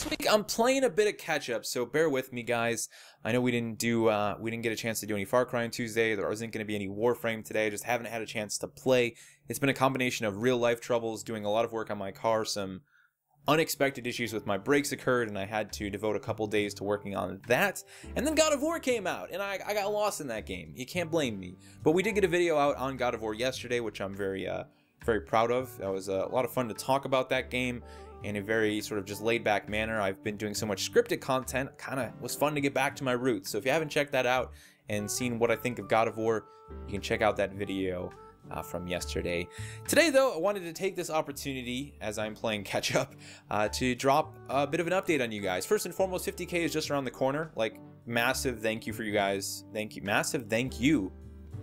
This week I'm playing a bit of catch up, so bear with me, guys. I know we didn't get a chance to do any Far Cry on Tuesday. There wasn't going to be any Warframe today. I just haven't had a chance to play. It's been a combination of real life troubles, doing a lot of work on my car, some unexpected issues with my brakes occurred, and I had to devote a couple days to working on that. And then God of War came out, and I got lost in that game. You can't blame me. But we did get a video out on God of War yesterday, which I'm very proud of. That was a lot of fun to talk about that game in a very sort of just laid-back manner. I've been doing so much scripted content, kind of was fun to get back to my roots. So if you haven't checked that out and seen what I think of God of War, you can check out that video from yesterday. Today, though, I wanted to take this opportunity, as I'm playing catch-up, to drop a bit of an update on you guys. First and foremost, 50K is just around the corner. Like, massive thank you for you guys. Thank you. Massive thank you,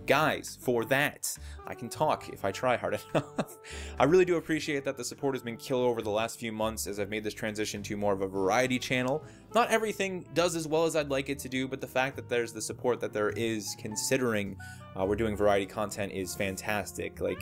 guys, for that. I can talk if I try hard enough. I really do appreciate that the support has been killer over the last few months as I've made this transition to more of a variety channel. Not everything does as well as I'd like it to do, but the fact that there's the support that there is, considering we're doing variety content, is fantastic. Like,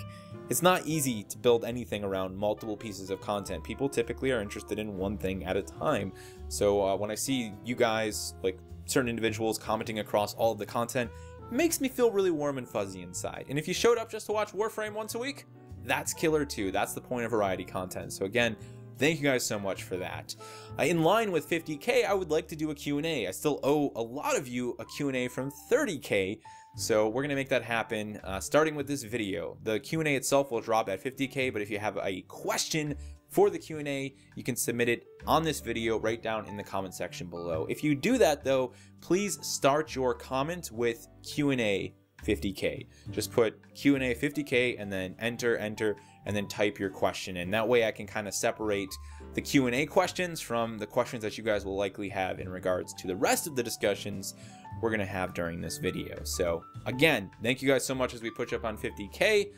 it's not easy to build anything around multiple pieces of content. People typically are interested in one thing at a time. So when I see you guys, like certain individuals, commenting across all of the content, makes me feel really warm and fuzzy inside. And if you showed up just to watch Warframe once a week, that's killer too. That's the point of variety content. So again, thank you guys so much for that. In line with 50K, I would like to do a Q&A. I still owe a lot of you a Q&A from 30K, so we're gonna make that happen starting with this video. The Q&A itself will drop at 50K, but if you have a question for the Q&A, you can submit it on this video right down in the comment section below. If you do that, though, please start your comment with Q&A 50K. Just put Q&A 50K and then enter, and then type your question in. That way I can kind of separate the Q&A questions from the questions that you guys will likely have in regards to the rest of the discussions we're going to have during this video. So again, thank you guys so much as we push up on 50K.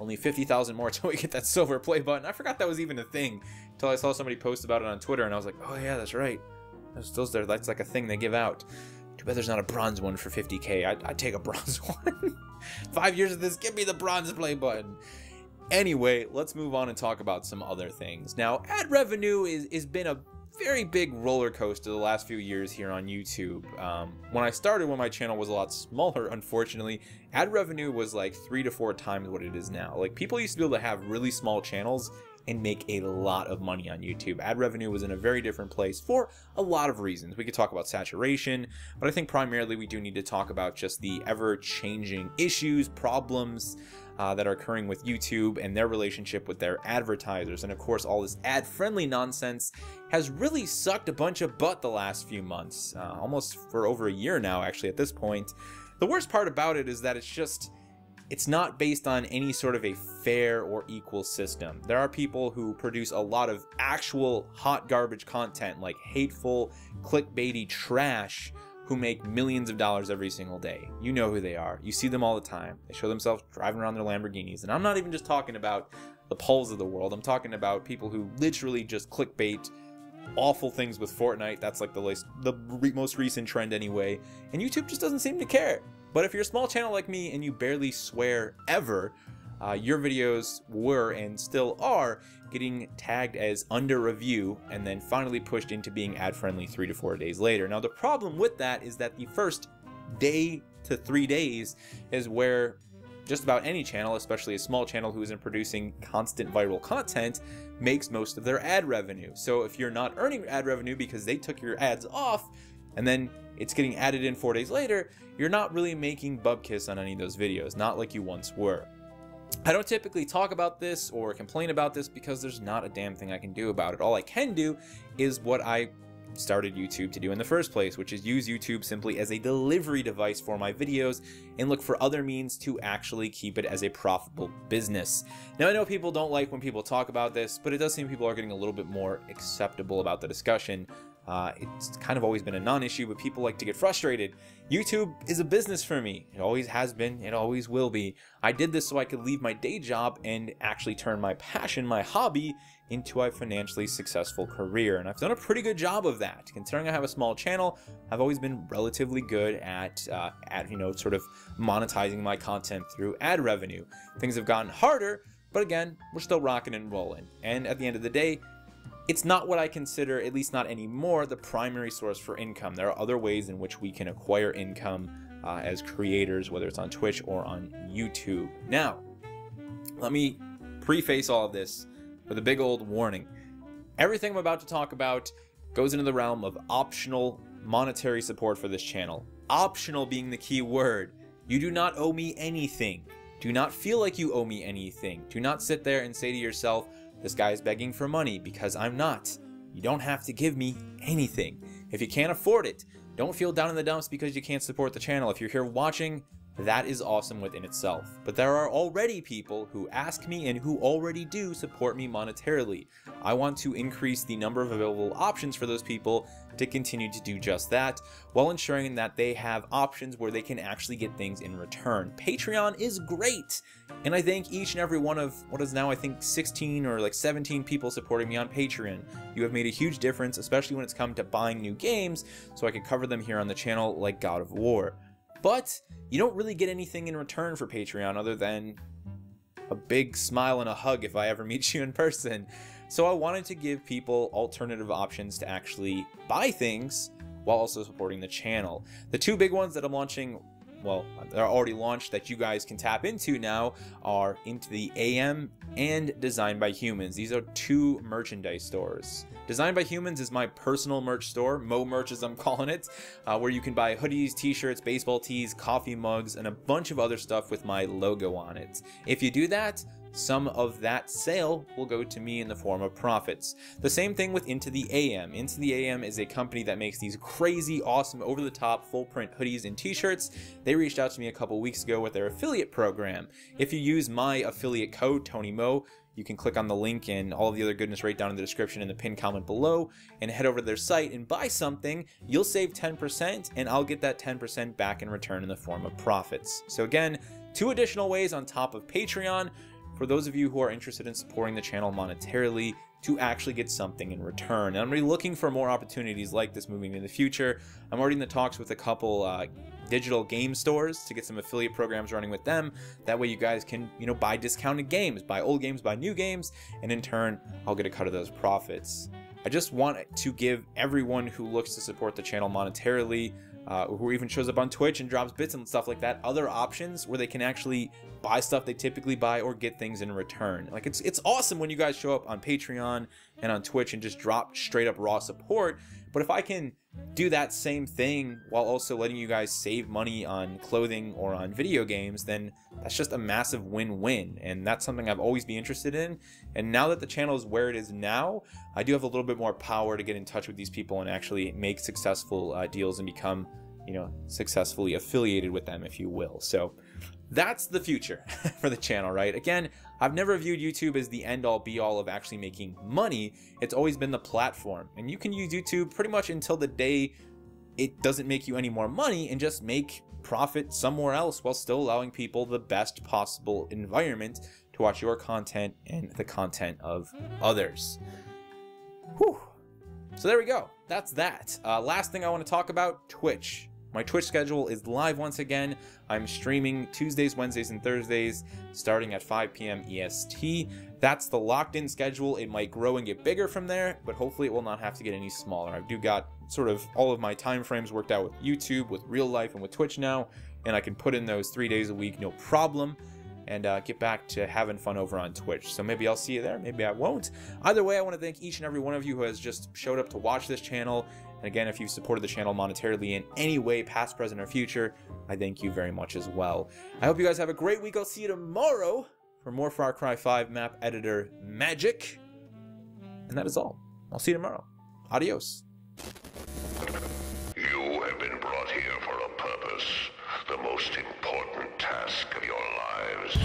Only 50,000 more until we get that silver play button. I forgot that was even a thing until I saw somebody post about it on Twitter, and I was like, oh yeah, that's right. That's like a thing they give out. Too bad there's not a bronze one for 50K. I'd take a bronze one. 5 years of this, give me the bronze play button. Anyway, let's move on and talk about some other things. Now, ad revenue is been a very big roller coaster the last few years here on YouTube. When I started, when my channel was a lot smaller, unfortunately, ad revenue was like 3 to 4 times what it is now. Like, people used to be able to have really small channels and make a lot of money on YouTube. Ad revenue was in a very different place for a lot of reasons. We could talk about saturation, but I think primarily we do need to talk about just the ever-changing issues, problems that are occurring with YouTube and their relationship with their advertisers. And of course, all this ad-friendly nonsense has really sucked a bunch of butt the last few months, almost for over a year now, actually, at this point. The worst part about it is that it's not based on any sort of a fair or equal system. There are people who produce a lot of actual hot garbage content, like hateful, clickbaity trash, who make millions of dollars every single day. You know who they are. You see them all the time. They show themselves driving around their Lamborghinis. And I'm not even just talking about the Pauls of the world. I'm talking about people who literally just clickbait awful things with Fortnite. That's like the most recent trend anyway. And YouTube just doesn't seem to care. But if you're a small channel like me and you barely swear ever, your videos were and still are getting tagged as under review and then finally pushed into being ad-friendly 3 to 4 days later. Now, the problem with that is that the first day to 3 days is where just about any channel, especially a small channel who isn't producing constant viral content, makes most of their ad revenue. So if you're not earning ad revenue because they took your ads off and then it's getting added in 4 days later, you're not really making bupkis on any of those videos, not like you once were. I don't typically talk about this or complain about this because there's not a damn thing I can do about it. All I can do is what I started YouTube to do in the first place, which is use YouTube simply as a delivery device for my videos and look for other means to actually keep it as a profitable business. Now, I know people don't like when people talk about this, but it does seem people are getting a little bit more acceptable about the discussion. It's kind of always been a non-issue, but people like to get frustrated. YouTube is a business for me. It always has been. It always will be. I did this so I could leave my day job and actually turn my passion, my hobby, into a financially successful career. And I've done a pretty good job of that. Considering I have a small channel, I've always been relatively good at sort of monetizing my content through ad revenue. Things have gotten harder, but again, we're still rocking and rolling. And at the end of the day, it's not what I consider, at least not anymore, the primary source for income. There are other ways in which we can acquire income as creators, whether it's on Twitch or on YouTube. Now, let me preface all of this with a big old warning. Everything I'm about to talk about goes into the realm of optional monetary support for this channel. Optional being the key word. You do not owe me anything. Do not feel like you owe me anything. Do not sit there and say to yourself, this guy is begging for money, because I'm not. You don't have to give me anything. If you can't afford it, don't feel down in the dumps because you can't support the channel. If you're here watching, that is awesome within itself. But there are already people who ask me and who already do support me monetarily. I want to increase the number of available options for those people to continue to do just that, while ensuring that they have options where they can actually get things in return. Patreon is great, and I thank each and every one of what is now, I think, 16 or like 17 people supporting me on Patreon. You have made a huge difference, especially when it's come to buying new games, so I can cover them here on the channel like God of War. But you don't really get anything in return for Patreon other than a big smile and a hug if I ever meet you in person. So I wanted to give people alternative options to actually buy things while also supporting the channel. The two big ones that I'm launching, well, they're already launched, that you guys can tap into now are Into the AM and Designed by Humans. These are two merchandise stores. Designed by Humans is my personal merch store, Mo Merch as I'm calling it, where you can buy hoodies, t-shirts, baseball tees, coffee mugs, and a bunch of other stuff with my logo on it. If you do that, some of that sale will go to me in the form of profits. The same thing with Into the AM. Into the AM is a company that makes these crazy, awesome, over-the-top, full-print hoodies and t-shirts. They reached out to me a couple weeks ago with their affiliate program. If you use my affiliate code, TonyMo, you can click on the link and all of the other goodness right down in the description and the pinned comment below and head over to their site and buy something. You'll save 10% and I'll get that 10% back in return in the form of profits. So again, two additional ways on top of Patreon for those of you who are interested in supporting the channel monetarily to actually get something in return. And I'm really looking for more opportunities like this moving in the future. I'm already in the talks with a couple digital game stores to get some affiliate programs running with them. That way you guys can, buy discounted games, buy old games, buy new games, and in turn, I'll get a cut of those profits. I just want to give everyone who looks to support the channel monetarily, who even shows up on Twitch and drops bits and stuff like that, other options where they can actually buy stuff they typically buy or get things in return. Like it's awesome when you guys show up on Patreon and on Twitch and just drop straight up raw support. But if I can do that same thing while also letting you guys save money on clothing or on video games, then that's just a massive win-win. And that's something I've always been interested in. And now that the channel is where it is now, I do have a little bit more power to get in touch with these people and actually make successful deals and become, successfully affiliated with them, if you will. So that's the future for the channel, right? Again, I've never viewed YouTube as the end-all be-all of actually making money. It's always been the platform. And you can use YouTube pretty much until the day it doesn't make you any more money and just make profit somewhere else while still allowing people the best possible environment to watch your content and the content of others. Whew. So there we go. That's that. Last thing I want to talk about, Twitch. My Twitch schedule is live once again. I'm streaming Tuesdays, Wednesdays, and Thursdays starting at 5 p.m. EST. That's the locked-in schedule. It might grow and get bigger from there, but hopefully it will not have to get any smaller. I do got sort of all of my time frames worked out with YouTube, with real life, and with Twitch now, and I can put in those 3 days a week, no problem, and get back to having fun over on Twitch. So maybe I'll see you there, maybe I won't. Either way, I want to thank each and every one of you who has just showed up to watch this channel. And again, if you've supported the channel monetarily in any way, past, present, or future, I thank you very much as well. I hope you guys have a great week. I'll see you tomorrow for more Far Cry 5 map editor magic. And that is all. I'll see you tomorrow. Adios. You have been brought here for a purpose, the most important task of your lives.